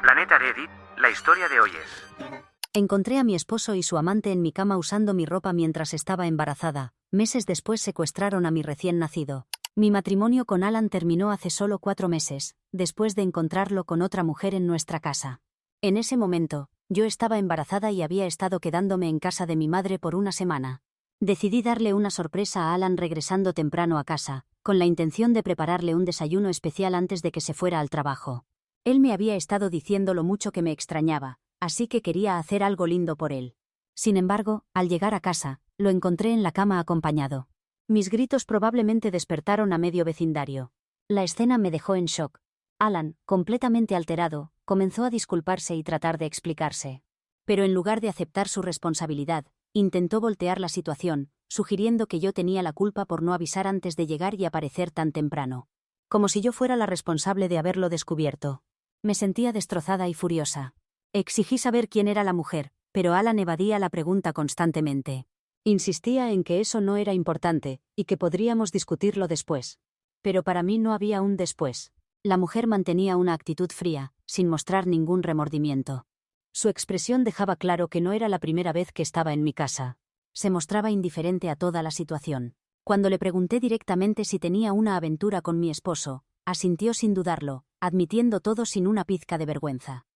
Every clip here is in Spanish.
Planeta Reddit, la historia de hoy es... Encontré a mi esposo y su amante en mi cama usando mi ropa mientras estaba embarazada. Meses después secuestraron a mi recién nacido. Mi matrimonio con Alan terminó hace solo 4 meses, después de encontrarlo con otra mujer en nuestra casa. En ese momento, yo estaba embarazada y había estado quedándome en casa de mi madre por una semana. Decidí darle una sorpresa a Alan regresando temprano a casa, con la intención de prepararle un desayuno especial antes de que se fuera al trabajo. Él me había estado diciendo lo mucho que me extrañaba, así que quería hacer algo lindo por él. Sin embargo, al llegar a casa, lo encontré en la cama acompañado. Mis gritos probablemente despertaron a medio vecindario. La escena me dejó en shock. Alan, completamente alterado, comenzó a disculparse y tratar de explicarse. Pero en lugar de aceptar su responsabilidad, intentó voltear la situación, sugiriendo que yo tenía la culpa por no avisar antes de llegar y aparecer tan temprano. Como si yo fuera la responsable de haberlo descubierto. Me sentía destrozada y furiosa. Exigí saber quién era la mujer, pero Alan evadía la pregunta constantemente. Insistía en que eso no era importante, y que podríamos discutirlo después. Pero para mí no había un después. La mujer mantenía una actitud fría, sin mostrar ningún remordimiento. Su expresión dejaba claro que no era la primera vez que estaba en mi casa. Se mostraba indiferente a toda la situación. Cuando le pregunté directamente si tenía una aventura con mi esposo, asintió sin dudarlo, admitiendo todo sin una pizca de vergüenza.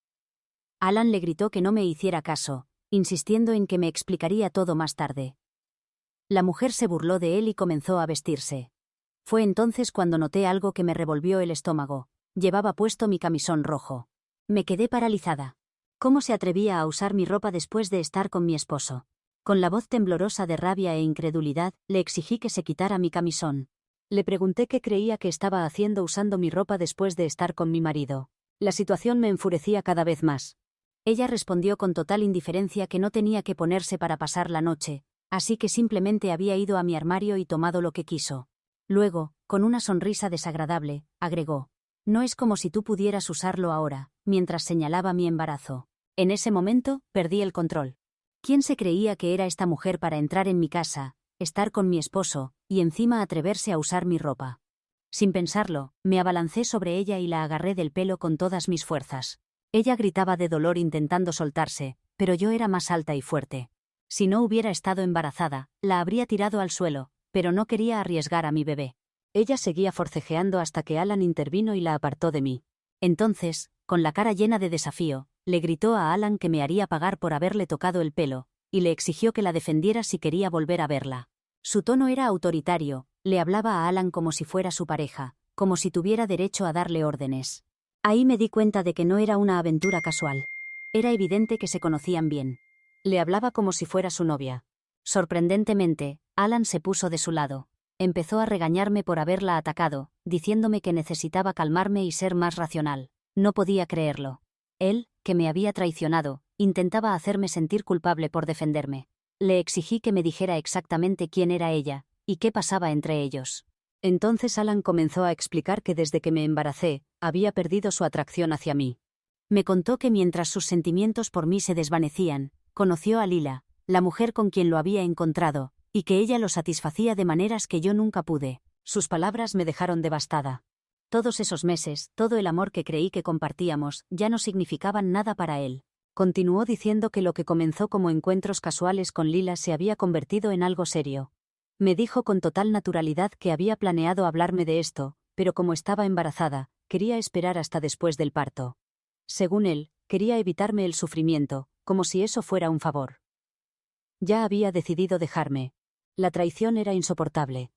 Alan le gritó que no me hiciera caso, insistiendo en que me explicaría todo más tarde. La mujer se burló de él y comenzó a vestirse. Fue entonces cuando noté algo que me revolvió el estómago. Llevaba puesto mi camisón rojo. Me quedé paralizada. ¿Cómo se atrevía a usar mi ropa después de estar con mi esposo? Con la voz temblorosa de rabia e incredulidad, le exigí que se quitara mi camisón. Le pregunté qué creía que estaba haciendo usando mi ropa después de estar con mi marido. La situación me enfurecía cada vez más. Ella respondió con total indiferencia que no tenía que ponerse para pasar la noche, así que simplemente había ido a mi armario y tomado lo que quiso. Luego, con una sonrisa desagradable, agregó: «No es como si tú pudieras usarlo ahora», mientras señalaba mi embarazo. En ese momento, perdí el control. ¿Quién se creía que era esta mujer para entrar en mi casa, estar con mi esposo, y encima atreverse a usar mi ropa? Sin pensarlo, me abalancé sobre ella y la agarré del pelo con todas mis fuerzas. Ella gritaba de dolor intentando soltarse, pero yo era más alta y fuerte. Si no hubiera estado embarazada, la habría tirado al suelo, pero no quería arriesgar a mi bebé. Ella seguía forcejeando hasta que Alan intervino y la apartó de mí. Entonces, con la cara llena de desafío, le gritó a Alan que me haría pagar por haberle tocado el pelo, y le exigió que la defendiera si quería volver a verla. Su tono era autoritario, le hablaba a Alan como si fuera su pareja, como si tuviera derecho a darle órdenes. Ahí me di cuenta de que no era una aventura casual. Era evidente que se conocían bien. Le hablaba como si fuera su novia. Sorprendentemente, Alan se puso de su lado. Empezó a regañarme por haberla atacado, diciéndome que necesitaba calmarme y ser más racional. No podía creerlo. Él, que me había traicionado, intentaba hacerme sentir culpable por defenderme. Le exigí que me dijera exactamente quién era ella, y qué pasaba entre ellos. Entonces Alan comenzó a explicar que desde que me embaracé, había perdido su atracción hacia mí. Me contó que mientras sus sentimientos por mí se desvanecían, conoció a Lila, la mujer con quien lo había encontrado, y que ella lo satisfacía de maneras que yo nunca pude. Sus palabras me dejaron devastada. Todos esos meses, todo el amor que creí que compartíamos, ya no significaban nada para él. Continuó diciendo que lo que comenzó como encuentros casuales con Lila se había convertido en algo serio. Me dijo con total naturalidad que había planeado hablarme de esto, pero como estaba embarazada, quería esperar hasta después del parto. Según él, quería evitarme el sufrimiento, como si eso fuera un favor. Ya había decidido dejarme. La traición era insoportable.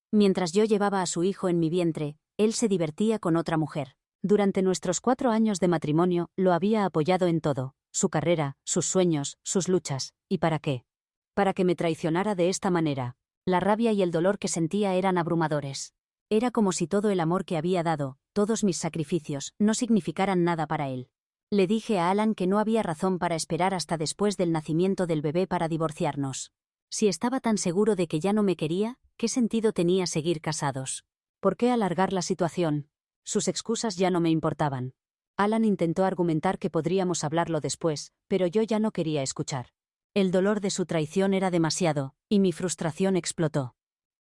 Mientras yo llevaba a su hijo en mi vientre, él se divertía con otra mujer. Durante nuestros 4 años de matrimonio, lo había apoyado en todo: su carrera, sus sueños, sus luchas. ¿Y para qué? Para que me traicionara de esta manera. La rabia y el dolor que sentía eran abrumadores. Era como si todo el amor que había dado, todos mis sacrificios, no significaran nada para él. Le dije a Alan que no había razón para esperar hasta después del nacimiento del bebé para divorciarnos. Si estaba tan seguro de que ya no me quería, ¿qué sentido tenía seguir casados? ¿Por qué alargar la situación? Sus excusas ya no me importaban. Alan intentó argumentar que podríamos hablarlo después, pero yo ya no quería escuchar. El dolor de su traición era demasiado, y mi frustración explotó.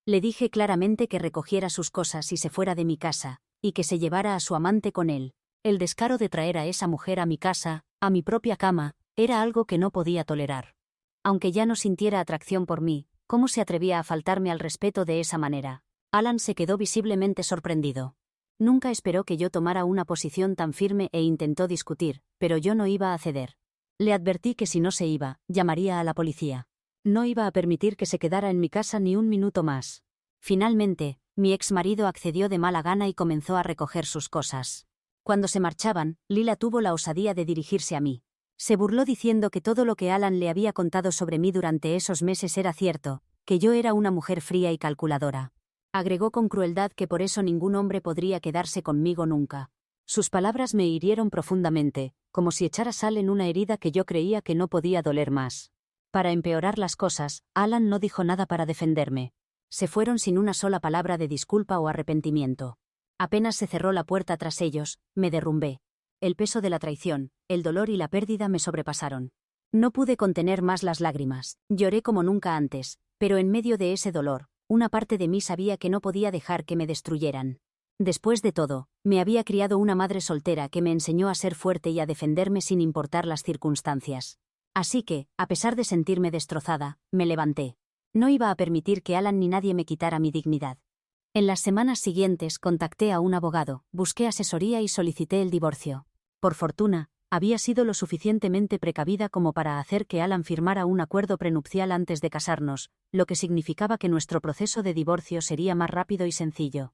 Le dije claramente que recogiera sus cosas y se fuera de mi casa, y que se llevara a su amante con él. El descaro de traer a esa mujer a mi casa, a mi propia cama, era algo que no podía tolerar. Aunque ya no sintiera atracción por mí, ¿cómo se atrevía a faltarme al respeto de esa manera? Alan se quedó visiblemente sorprendido. Nunca esperó que yo tomara una posición tan firme e intentó discutir, pero yo no iba a ceder. Le advertí que si no se iba, llamaría a la policía. No iba a permitir que se quedara en mi casa ni un minuto más. Finalmente, mi exmarido accedió de mala gana y comenzó a recoger sus cosas. Cuando se marchaban, Lila tuvo la osadía de dirigirse a mí. Se burló diciendo que todo lo que Alan le había contado sobre mí durante esos meses era cierto, que yo era una mujer fría y calculadora. Agregó con crueldad que por eso ningún hombre podría quedarse conmigo nunca. Sus palabras me hirieron profundamente, como si echara sal en una herida que yo creía que no podía doler más. Para empeorar las cosas, Alan no dijo nada para defenderme. Se fueron sin una sola palabra de disculpa o arrepentimiento. Apenas se cerró la puerta tras ellos, me derrumbé. El peso de la traición, el dolor y la pérdida me sobrepasaron. No pude contener más las lágrimas, lloré como nunca antes, pero en medio de ese dolor, una parte de mí sabía que no podía dejar que me destruyeran. Después de todo, me había criado una madre soltera que me enseñó a ser fuerte y a defenderme sin importar las circunstancias. Así que, a pesar de sentirme destrozada, me levanté. No iba a permitir que Alan ni nadie me quitara mi dignidad. En las semanas siguientes contacté a un abogado, busqué asesoría y solicité el divorcio. Por fortuna, había sido lo suficientemente precavida como para hacer que Alan firmara un acuerdo prenupcial antes de casarnos, lo que significaba que nuestro proceso de divorcio sería más rápido y sencillo.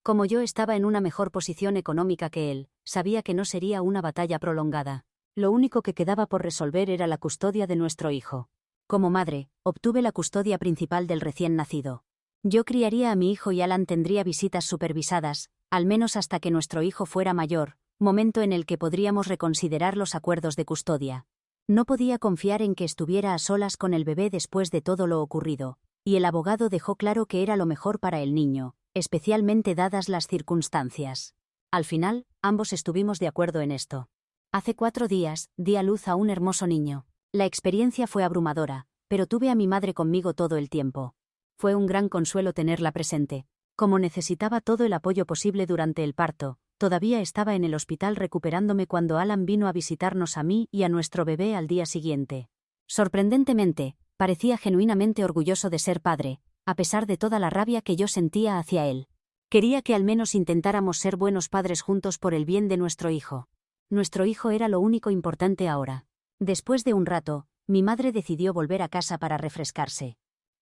Como yo estaba en una mejor posición económica que él, sabía que no sería una batalla prolongada. Lo único que quedaba por resolver era la custodia de nuestro hijo. Como madre, obtuve la custodia principal del recién nacido. Yo criaría a mi hijo y Alan tendría visitas supervisadas, al menos hasta que nuestro hijo fuera mayor, momento en el que podríamos reconsiderar los acuerdos de custodia. No podía confiar en que estuviera a solas con el bebé después de todo lo ocurrido, y el abogado dejó claro que era lo mejor para el niño, especialmente dadas las circunstancias. Al final, ambos estuvimos de acuerdo en esto. Hace 4 días, di a luz a un hermoso niño. La experiencia fue abrumadora, pero tuve a mi madre conmigo todo el tiempo. Fue un gran consuelo tenerla presente. Como necesitaba todo el apoyo posible durante el parto, todavía estaba en el hospital recuperándome cuando Alan vino a visitarnos a mí y a nuestro bebé al día siguiente. Sorprendentemente, parecía genuinamente orgulloso de ser padre, a pesar de toda la rabia que yo sentía hacia él. Quería que al menos intentáramos ser buenos padres juntos por el bien de nuestro hijo. Nuestro hijo era lo único importante ahora. Después de un rato, mi madre decidió volver a casa para refrescarse.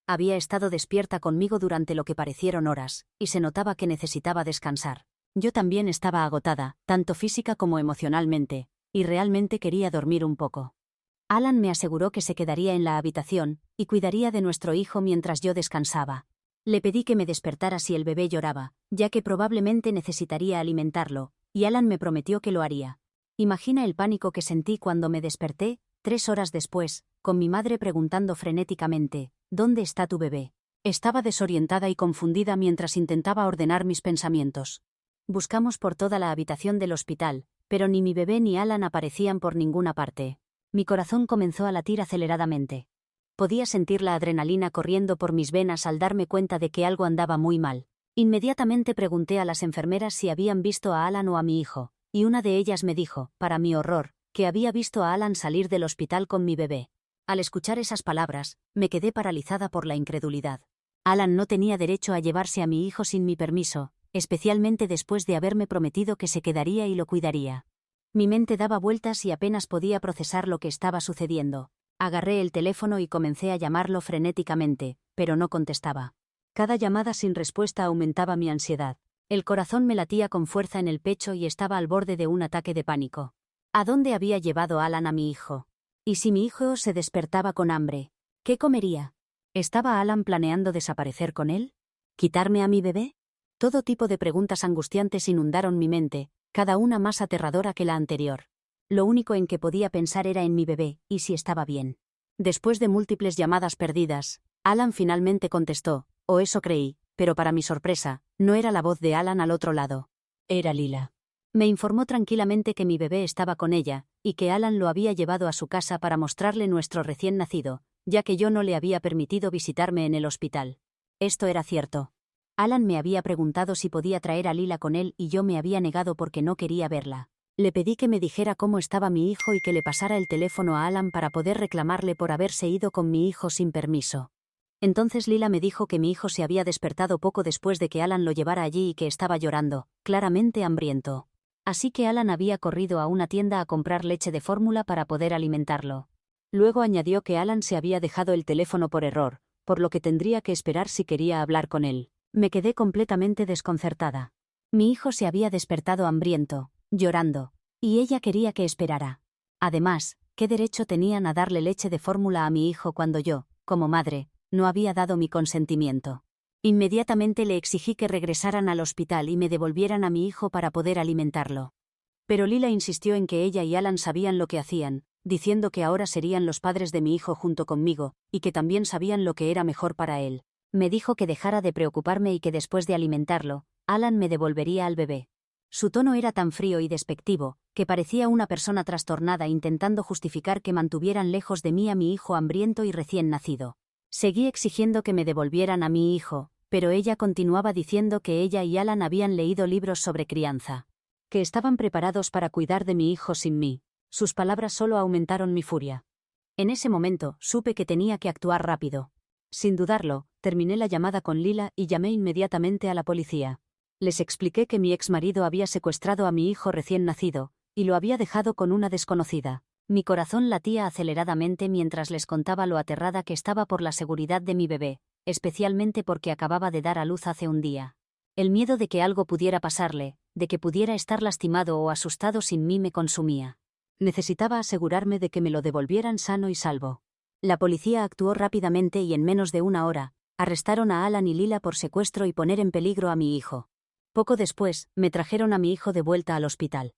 Había estado despierta conmigo durante lo que parecieron horas, y se notaba que necesitaba descansar. Yo también estaba agotada, tanto física como emocionalmente, y realmente quería dormir un poco. Alan me aseguró que se quedaría en la habitación, y cuidaría de nuestro hijo mientras yo descansaba. Le pedí que me despertara si el bebé lloraba, ya que probablemente necesitaría alimentarlo, y Alan me prometió que lo haría. Imagina el pánico que sentí cuando me desperté, 3 horas después, con mi madre preguntando frenéticamente, ¿dónde está tu bebé? Estaba desorientada y confundida mientras intentaba ordenar mis pensamientos. Buscamos por toda la habitación del hospital, pero ni mi bebé ni Alan aparecían por ninguna parte. Mi corazón comenzó a latir aceleradamente. Podía sentir la adrenalina corriendo por mis venas al darme cuenta de que algo andaba muy mal. Inmediatamente pregunté a las enfermeras si habían visto a Alan o a mi hijo, y una de ellas me dijo, para mi horror, que había visto a Alan salir del hospital con mi bebé. Al escuchar esas palabras, me quedé paralizada por la incredulidad. Alan no tenía derecho a llevarse a mi hijo sin mi permiso, especialmente después de haberme prometido que se quedaría y lo cuidaría. Mi mente daba vueltas y apenas podía procesar lo que estaba sucediendo. Agarré el teléfono y comencé a llamarlo frenéticamente, pero no contestaba. Cada llamada sin respuesta aumentaba mi ansiedad. El corazón me latía con fuerza en el pecho y estaba al borde de un ataque de pánico. ¿A dónde había llevado Alan a mi hijo? ¿Y si mi hijo se despertaba con hambre? ¿Qué comería? ¿Estaba Alan planeando desaparecer con él? ¿Quitarme a mi bebé? Todo tipo de preguntas angustiantes inundaron mi mente, cada una más aterradora que la anterior. Lo único en que podía pensar era en mi bebé, y si estaba bien. Después de múltiples llamadas perdidas, Alan finalmente contestó, o eso creí, pero para mi sorpresa, no era la voz de Alan al otro lado. Era Lila. Me informó tranquilamente que mi bebé estaba con ella, y que Alan lo había llevado a su casa para mostrarle nuestro recién nacido, ya que yo no le había permitido visitarme en el hospital. Esto era cierto. Alan me había preguntado si podía traer a Lila con él y yo me había negado porque no quería verla. Le pedí que me dijera cómo estaba mi hijo y que le pasara el teléfono a Alan para poder reclamarle por haberse ido con mi hijo sin permiso. Entonces Lila me dijo que mi hijo se había despertado poco después de que Alan lo llevara allí y que estaba llorando, claramente hambriento. Así que Alan había corrido a una tienda a comprar leche de fórmula para poder alimentarlo. Luego añadió que Alan se había dejado el teléfono por error, por lo que tendría que esperar si quería hablar con él. Me quedé completamente desconcertada. Mi hijo se había despertado hambriento, llorando, y ella quería que esperara. Además, ¿qué derecho tenían a darle leche de fórmula a mi hijo cuando yo, como madre, no había dado mi consentimiento? Inmediatamente le exigí que regresaran al hospital y me devolvieran a mi hijo para poder alimentarlo. Pero Lila insistió en que ella y Alan sabían lo que hacían, diciendo que ahora serían los padres de mi hijo junto conmigo, y que también sabían lo que era mejor para él. Me dijo que dejara de preocuparme y que después de alimentarlo, Alan me devolvería al bebé. Su tono era tan frío y despectivo, que parecía una persona trastornada intentando justificar que mantuvieran lejos de mí a mi hijo hambriento y recién nacido. Seguí exigiendo que me devolvieran a mi hijo, pero ella continuaba diciendo que ella y Alan habían leído libros sobre crianza, que estaban preparados para cuidar de mi hijo sin mí. Sus palabras solo aumentaron mi furia. En ese momento, supe que tenía que actuar rápido. Sin dudarlo, terminé la llamada con Lila y llamé inmediatamente a la policía. Les expliqué que mi exmarido había secuestrado a mi hijo recién nacido, y lo había dejado con una desconocida. Mi corazón latía aceleradamente mientras les contaba lo aterrada que estaba por la seguridad de mi bebé, especialmente porque acababa de dar a luz hace un día. El miedo de que algo pudiera pasarle, de que pudiera estar lastimado o asustado sin mí me consumía. Necesitaba asegurarme de que me lo devolvieran sano y salvo. La policía actuó rápidamente y en menos de una hora, arrestaron a Alan y Lila por secuestro y poner en peligro a mi hijo. Poco después, me trajeron a mi hijo de vuelta al hospital.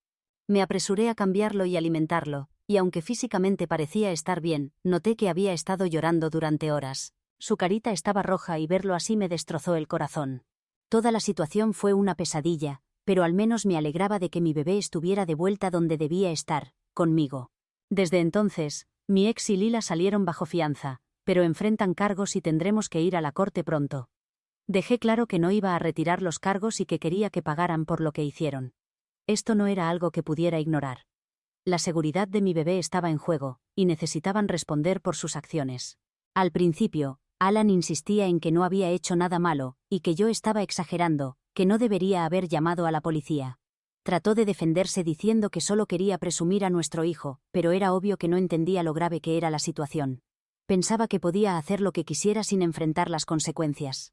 Me apresuré a cambiarlo y alimentarlo, y aunque físicamente parecía estar bien, noté que había estado llorando durante horas. Su carita estaba roja y verlo así me destrozó el corazón. Toda la situación fue una pesadilla, pero al menos me alegraba de que mi bebé estuviera de vuelta donde debía estar, conmigo. Desde entonces, mi ex y Lila salieron bajo fianza, pero enfrentan cargos y tendremos que ir a la corte pronto. Dejé claro que no iba a retirar los cargos y que quería que pagaran por lo que hicieron. Esto no era algo que pudiera ignorar. La seguridad de mi bebé estaba en juego, y necesitaban responder por sus acciones. Al principio, Alan insistía en que no había hecho nada malo, y que yo estaba exagerando, que no debería haber llamado a la policía. Trató de defenderse diciendo que solo quería presumir a nuestro hijo, pero era obvio que no entendía lo grave que era la situación. Pensaba que podía hacer lo que quisiera sin enfrentar las consecuencias.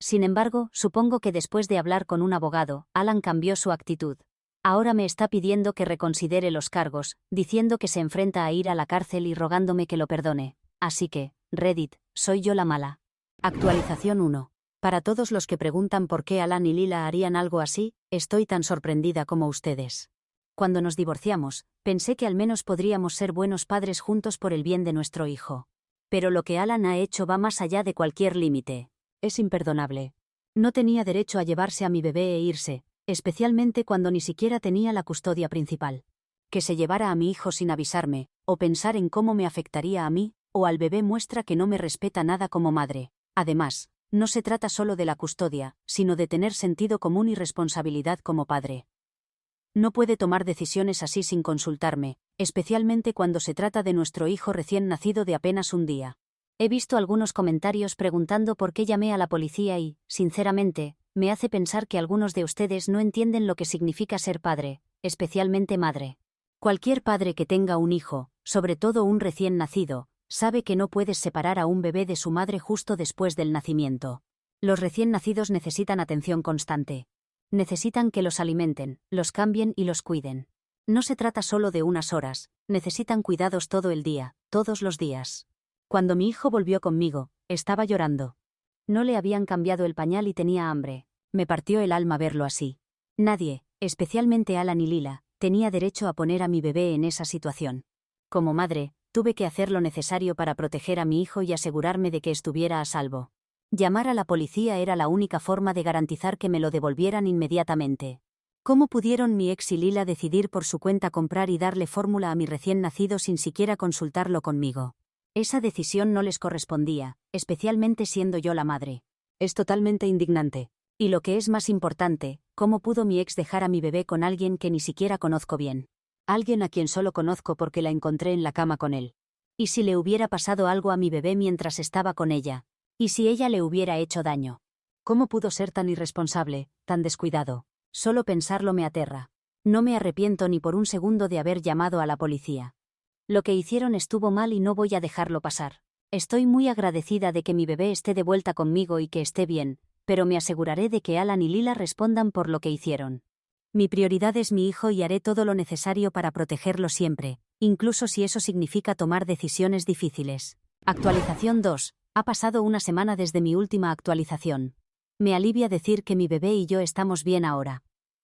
Sin embargo, supongo que después de hablar con un abogado, Alan cambió su actitud. Ahora me está pidiendo que reconsidere los cargos, diciendo que se enfrenta a ir a la cárcel y rogándome que lo perdone. Así que, Reddit, soy yo la mala. Actualización 1. Para todos los que preguntan por qué Alan y Lila harían algo así, estoy tan sorprendida como ustedes. Cuando nos divorciamos, pensé que al menos podríamos ser buenos padres juntos por el bien de nuestro hijo. Pero lo que Alan ha hecho va más allá de cualquier límite. Es imperdonable. No tenía derecho a llevarse a mi bebé e irse, especialmente cuando ni siquiera tenía la custodia principal. Que se llevara a mi hijo sin avisarme, o pensar en cómo me afectaría a mí, o al bebé muestra que no me respeta nada como madre. Además, no se trata solo de la custodia, sino de tener sentido común y responsabilidad como padre. No puede tomar decisiones así sin consultarme, especialmente cuando se trata de nuestro hijo recién nacido de apenas un día. He visto algunos comentarios preguntando por qué llamé a la policía y, sinceramente, me hace pensar que algunos de ustedes no entienden lo que significa ser padre, especialmente madre. Cualquier padre que tenga un hijo, sobre todo un recién nacido, sabe que no puedes separar a un bebé de su madre justo después del nacimiento. Los recién nacidos necesitan atención constante. Necesitan que los alimenten, los cambien y los cuiden. No se trata solo de unas horas, necesitan cuidados todo el día, todos los días. Cuando mi hijo volvió conmigo, estaba llorando. No le habían cambiado el pañal y tenía hambre. Me partió el alma verlo así. Nadie, especialmente Alan y Lila, tenía derecho a poner a mi bebé en esa situación. Como madre, tuve que hacer lo necesario para proteger a mi hijo y asegurarme de que estuviera a salvo. Llamar a la policía era la única forma de garantizar que me lo devolvieran inmediatamente. ¿Cómo pudieron mi ex y Lila decidir por su cuenta comprar y darle fórmula a mi recién nacido sin siquiera consultarlo conmigo? Esa decisión no les correspondía, especialmente siendo yo la madre. Es totalmente indignante. Y lo que es más importante, ¿cómo pudo mi ex dejar a mi bebé con alguien que ni siquiera conozco bien? Alguien a quien solo conozco porque la encontré en la cama con él. ¿Y si le hubiera pasado algo a mi bebé mientras estaba con ella? ¿Y si ella le hubiera hecho daño? ¿Cómo pudo ser tan irresponsable, tan descuidado? Solo pensarlo me aterra. No me arrepiento ni por un segundo de haber llamado a la policía. Lo que hicieron estuvo mal y no voy a dejarlo pasar. Estoy muy agradecida de que mi bebé esté de vuelta conmigo y que esté bien, pero me aseguraré de que Alan y Lila respondan por lo que hicieron. Mi prioridad es mi hijo y haré todo lo necesario para protegerlo siempre, incluso si eso significa tomar decisiones difíciles. Actualización 2. Ha pasado una semana desde mi última actualización. Me alivia decir que mi bebé y yo estamos bien ahora.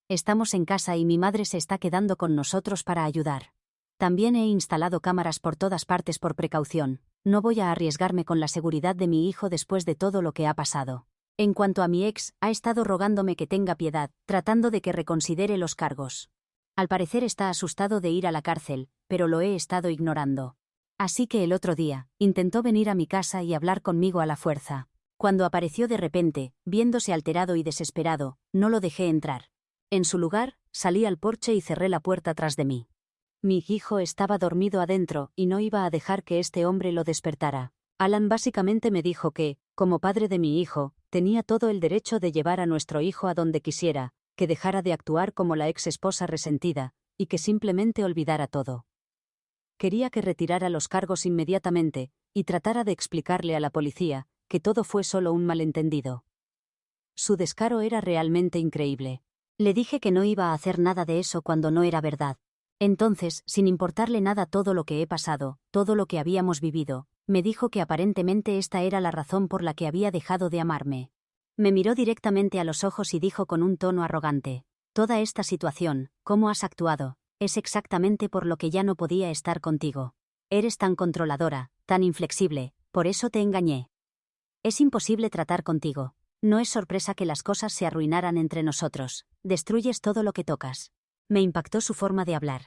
Estamos en casa y mi madre se está quedando con nosotros para ayudar. También he instalado cámaras por todas partes por precaución. No voy a arriesgarme con la seguridad de mi hijo después de todo lo que ha pasado. En cuanto a mi ex, ha estado rogándome que tenga piedad, tratando de que reconsidere los cargos. Al parecer está asustado de ir a la cárcel, pero lo he estado ignorando. Así que el otro día, intentó venir a mi casa y hablar conmigo a la fuerza. Cuando apareció de repente, viéndose alterado y desesperado, no lo dejé entrar. En su lugar, salí al porche y cerré la puerta tras de mí. Mi hijo estaba dormido adentro y no iba a dejar que este hombre lo despertara. Alan básicamente me dijo que, como padre de mi hijo, tenía todo el derecho de llevar a nuestro hijo a donde quisiera, que dejara de actuar como la ex esposa resentida, y que simplemente olvidara todo. Quería que retirara los cargos inmediatamente, y tratara de explicarle a la policía que todo fue solo un malentendido. Su descaro era realmente increíble. Le dije que no iba a hacer nada de eso cuando no era verdad. Entonces, sin importarle nada todo lo que he pasado, todo lo que habíamos vivido, me dijo que aparentemente esta era la razón por la que había dejado de amarme. Me miró directamente a los ojos y dijo con un tono arrogante: «Toda esta situación, cómo has actuado, es exactamente por lo que ya no podía estar contigo. Eres tan controladora, tan inflexible, por eso te engañé. Es imposible tratar contigo. No es sorpresa que las cosas se arruinaran entre nosotros. Destruyes todo lo que tocas». Me impactó su forma de hablar.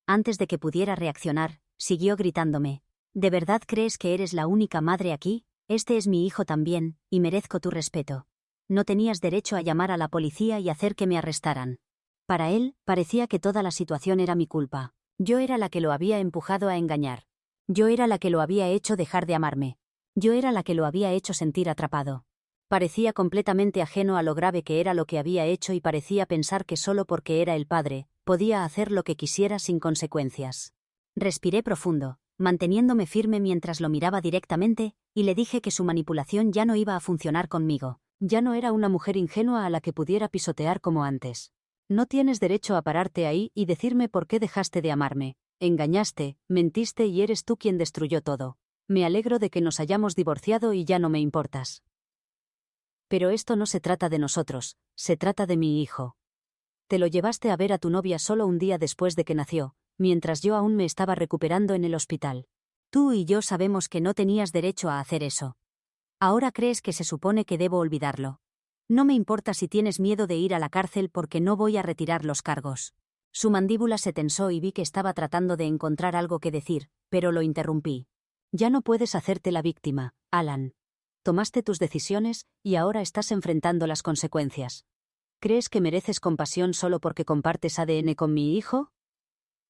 Antes de que pudiera reaccionar, siguió gritándome: «¿De verdad crees que eres la única madre aquí? Este es mi hijo también, y merezco tu respeto. No tenías derecho a llamar a la policía y hacer que me arrestaran». Para él, parecía que toda la situación era mi culpa. Yo era la que lo había empujado a engañar. Yo era la que lo había hecho dejar de amarme. Yo era la que lo había hecho sentir atrapado. Parecía completamente ajeno a lo grave que era lo que había hecho y parecía pensar que solo porque era el padre, podía hacer lo que quisiera sin consecuencias. Respiré profundo, manteniéndome firme mientras lo miraba directamente, y le dije que su manipulación ya no iba a funcionar conmigo. Ya no era una mujer ingenua a la que pudiera pisotear como antes. No tienes derecho a pararte ahí y decirme por qué dejaste de amarme. Engañaste, mentiste y eres tú quien destruyó todo. Me alegro de que nos hayamos divorciado y ya no me importas. Pero esto no se trata de nosotros, se trata de mi hijo. Te lo llevaste a ver a tu novia solo un día después de que nació, mientras yo aún me estaba recuperando en el hospital. Tú y yo sabemos que no tenías derecho a hacer eso. Ahora crees que se supone que debo olvidarlo. No me importa si tienes miedo de ir a la cárcel porque no voy a retirar los cargos. Su mandíbula se tensó y vi que estaba tratando de encontrar algo que decir, pero lo interrumpí. Ya no puedes hacerte la víctima, Alan. Tomaste tus decisiones y ahora estás enfrentando las consecuencias. ¿Crees que mereces compasión solo porque compartes ADN con mi hijo?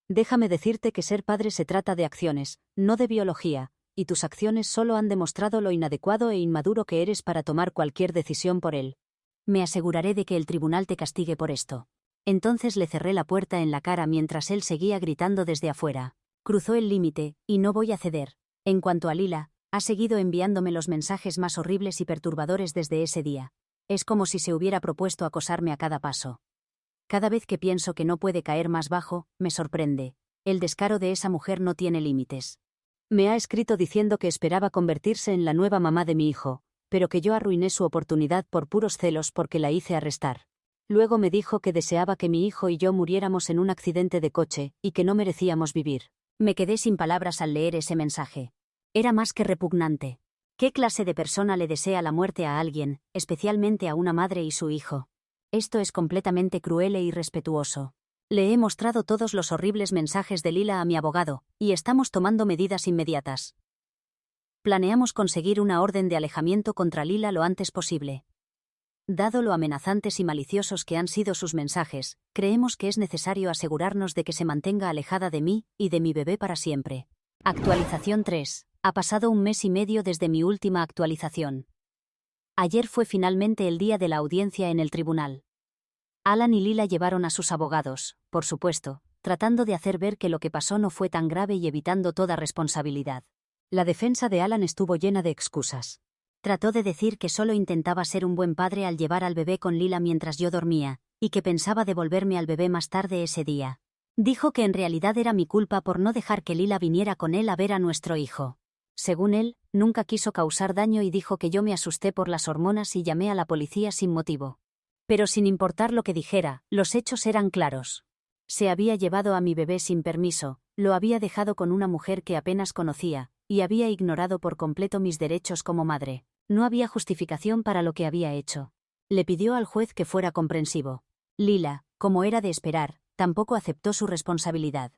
Déjame decirte que ser padre se trata de acciones, no de biología, y tus acciones solo han demostrado lo inadecuado e inmaduro que eres para tomar cualquier decisión por él. Me aseguraré de que el tribunal te castigue por esto. Entonces le cerré la puerta en la cara mientras él seguía gritando desde afuera. Cruzó el límite, y no voy a ceder. En cuanto a Lila, ha seguido enviándome los mensajes más horribles y perturbadores desde ese día. Es como si se hubiera propuesto acosarme a cada paso. Cada vez que pienso que no puede caer más bajo, me sorprende. El descaro de esa mujer no tiene límites. Me ha escrito diciendo que esperaba convertirse en la nueva mamá de mi hijo, pero que yo arruiné su oportunidad por puros celos porque la hice arrestar. Luego me dijo que deseaba que mi hijo y yo muriéramos en un accidente de coche, y que no merecíamos vivir. Me quedé sin palabras al leer ese mensaje. Era más que repugnante. ¿Qué clase de persona le desea la muerte a alguien, especialmente a una madre y su hijo? Esto es completamente cruel e irrespetuoso. Le he mostrado todos los horribles mensajes de Lila a mi abogado, y estamos tomando medidas inmediatas. Planeamos conseguir una orden de alejamiento contra Lila lo antes posible. Dado lo amenazantes y maliciosos que han sido sus mensajes, creemos que es necesario asegurarnos de que se mantenga alejada de mí y de mi bebé para siempre. Actualización 3. Ha pasado un mes y medio desde mi última actualización. Ayer fue finalmente el día de la audiencia en el tribunal. Alan y Lila llevaron a sus abogados, por supuesto, tratando de hacer ver que lo que pasó no fue tan grave y evitando toda responsabilidad. La defensa de Alan estuvo llena de excusas. Trató de decir que solo intentaba ser un buen padre al llevar al bebé con Lila mientras yo dormía, y que pensaba devolverme al bebé más tarde ese día. Dijo que en realidad era mi culpa por no dejar que Lila viniera con él a ver a nuestro hijo. Según él, nunca quiso causar daño y dijo que yo me asusté por las hormonas y llamé a la policía sin motivo. Pero sin importar lo que dijera, los hechos eran claros. Se había llevado a mi bebé sin permiso, lo había dejado con una mujer que apenas conocía, y había ignorado por completo mis derechos como madre. No había justificación para lo que había hecho. Le pidió al juez que fuera comprensivo. Lila, como era de esperar, tampoco aceptó su responsabilidad.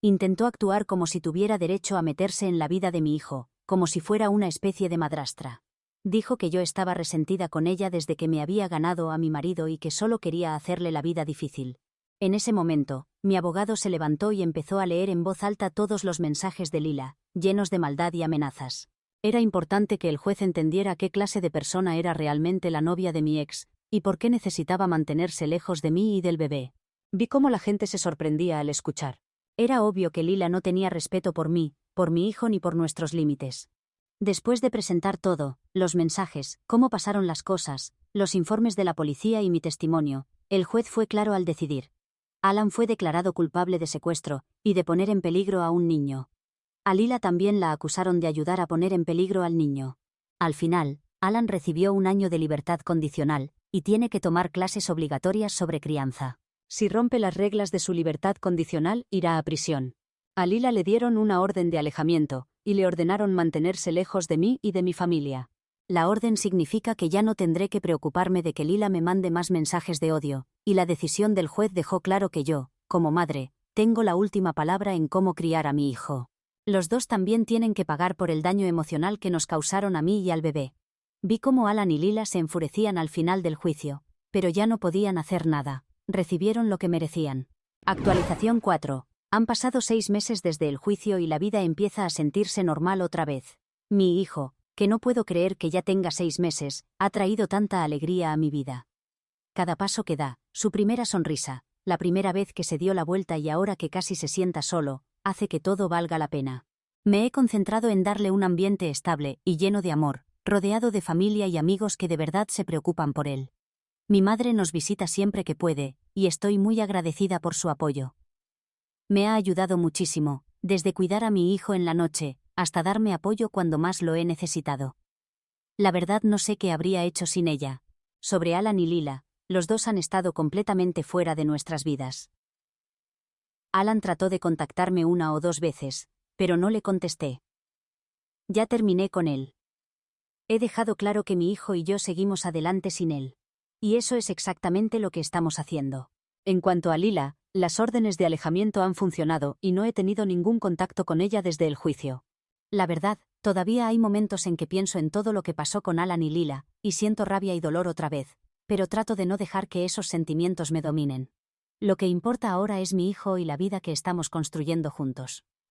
Intentó actuar como si tuviera derecho a meterse en la vida de mi hijo, como si fuera una especie de madrastra. Dijo que yo estaba resentida con ella desde que me había ganado a mi marido y que solo quería hacerle la vida difícil. En ese momento, mi abogado se levantó y empezó a leer en voz alta todos los mensajes de Lila, llenos de maldad y amenazas. Era importante que el juez entendiera qué clase de persona era realmente la novia de mi ex, y por qué necesitaba mantenerse lejos de mí y del bebé. Vi cómo la gente se sorprendía al escuchar. Era obvio que Lila no tenía respeto por mí, por mi hijo ni por nuestros límites. Después de presentar todo, los mensajes, cómo pasaron las cosas, los informes de la policía y mi testimonio, el juez fue claro al decidir. Alan fue declarado culpable de secuestro y de poner en peligro a un niño. A Lila también la acusaron de ayudar a poner en peligro al niño. Al final, Alan recibió un año de libertad condicional y tiene que tomar clases obligatorias sobre crianza. Si rompe las reglas de su libertad condicional, irá a prisión. A Lila le dieron una orden de alejamiento y le ordenaron mantenerse lejos de mí y de mi familia. La orden significa que ya no tendré que preocuparme de que Lila me mande más mensajes de odio, y la decisión del juez dejó claro que yo, como madre, tengo la última palabra en cómo criar a mi hijo. Los dos también tienen que pagar por el daño emocional que nos causaron a mí y al bebé. Vi cómo Alan y Lila se enfurecían al final del juicio, pero ya no podían hacer nada. Recibieron lo que merecían. Actualización 4. Han pasado 6 meses desde el juicio y la vida empieza a sentirse normal otra vez. Mi hijo, que no puedo creer que ya tenga 6 meses, ha traído tanta alegría a mi vida. Cada paso que da, su primera sonrisa, la primera vez que se dio la vuelta y ahora que casi se sienta solo, hace que todo valga la pena. Me he concentrado en darle un ambiente estable y lleno de amor, rodeado de familia y amigos que de verdad se preocupan por él. Mi madre nos visita siempre que puede, y estoy muy agradecida por su apoyo. Me ha ayudado muchísimo, desde cuidar a mi hijo en la noche, hasta darme apoyo cuando más lo he necesitado. La verdad no sé qué habría hecho sin ella. Sobre Alan y Lila, los dos han estado completamente fuera de nuestras vidas. Alan trató de contactarme 1 o 2 veces, pero no le contesté. Ya terminé con él. He dejado claro que mi hijo y yo seguimos adelante sin él. Y eso es exactamente lo que estamos haciendo. En cuanto a Lila, las órdenes de alejamiento han funcionado y no he tenido ningún contacto con ella desde el juicio. La verdad, todavía hay momentos en que pienso en todo lo que pasó con Alan y Lila, y siento rabia y dolor otra vez, pero trato de no dejar que esos sentimientos me dominen. Lo que importa ahora es mi hijo y la vida que estamos construyendo juntos.